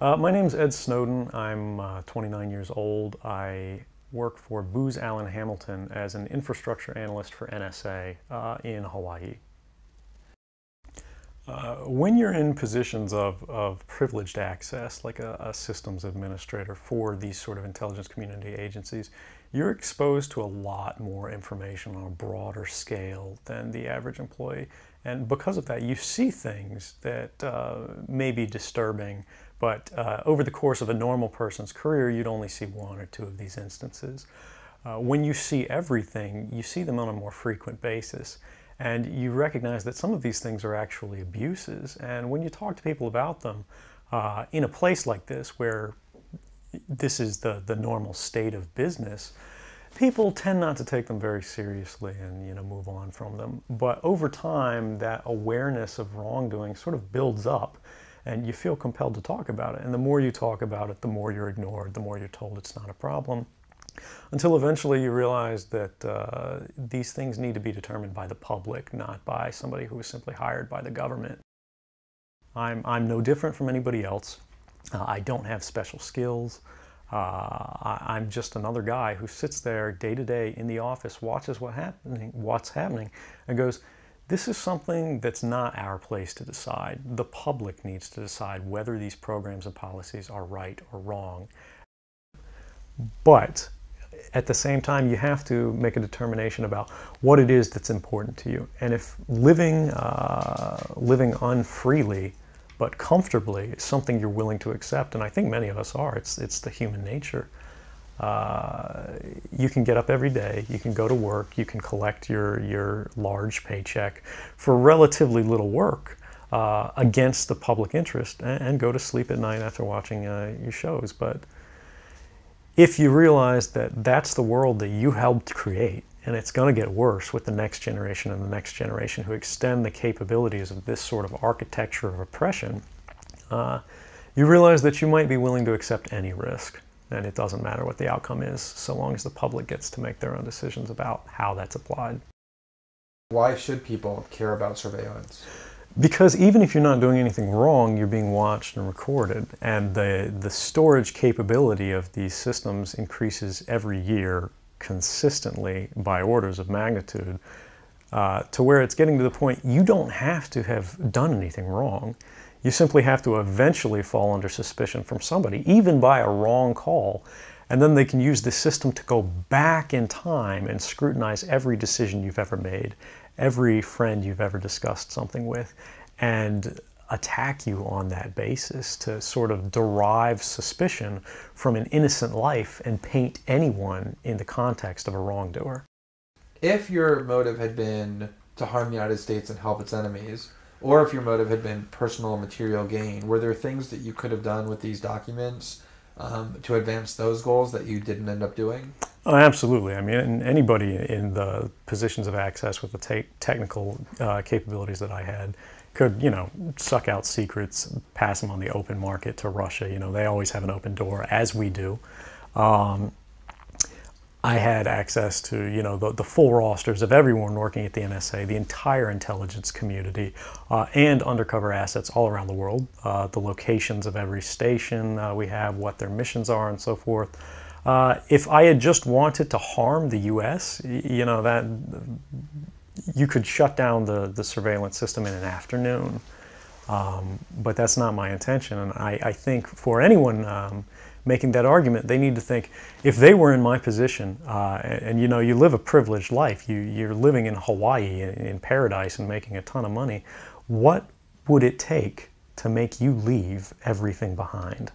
My name's Ed Snowden. I'm 29 years old. I work for Booz Allen Hamilton as an infrastructure analyst for NSA in Hawaii. When you're in positions of privileged access, like a systems administrator for these sort of intelligence community agencies, you're exposed to a lot more information on a broader scale than the average employee. And because of that, you see things that may be disturbing, but over the course of a normal person's career, you'd only see one or two of these instances. When you see everything, you see them on a more frequent basis. And you recognize that some of these things are actually abuses. And when you talk to people about them, in a place like this where this is the normal state of business, people tend not to take them very seriously and move on from them. But over time, that awareness of wrongdoing sort of builds up, and you feel compelled to talk about it. And the more you talk about it, the more you're ignored, the more you're told it's not a problem. Until eventually you realize that these things need to be determined by the public, not by somebody who is simply hired by the government. I'm no different from anybody else. I don't have special skills. I'm just another guy who sits there day to day in the office, watches what's happening, and goes, this is something that's not our place to decide. The public needs to decide whether these programs and policies are right or wrong. But at the same time, you have to make a determination about what it is that's important to you. And if living unfreely but comfortably is something you're willing to accept, and I think many of us are, it's the human nature. You can get up every day, you can go to work, you can collect your large paycheck for relatively little work against the public interest, and go to sleep at night after watching your shows. But if you realize that that's the world that you helped create, and it's going to get worse with the next generation and the next generation who extend the capabilities of this sort of architecture of oppression, you realize that you might be willing to accept any risk. And it doesn't matter what the outcome is, so long as the public gets to make their own decisions about how that's applied. Why should people care about surveillance? Because even if you're not doing anything wrong, you're being watched and recorded. And the storage capability of these systems increases every year consistently by orders of magnitude, to where it's getting to the point you don't have to have done anything wrong. You simply have to eventually fall under suspicion from somebody, even by a wrong call. And then they can use the system to go back in time and scrutinize every decision you've ever made, every friend you've ever discussed something with, and attack you on that basis to sort of derive suspicion from an innocent life and paint anyone in the context of a wrongdoer. If your motive had been to harm the United States and help its enemies, or if your motive had been personal material gain, were there things that you could have done with these documents to advance those goals that you didn't end up doing? Oh, absolutely. I mean, anybody in the positions of access with the technical capabilities that I had could, suck out secrets, pass them on the open market to Russia. They always have an open door, as we do. I had access to, the full rosters of everyone working at the NSA, the entire intelligence community, and undercover assets all around the world, the locations of every station we have, what their missions are, and so forth. If I had just wanted to harm the U.S., that you could shut down the surveillance system in an afternoon. But that's not my intention, and I think for anyone making that argument, they need to think, if they were in my position, and you live a privileged life, you're living in Hawaii in paradise and making a ton of money, what would it take to make you leave everything behind?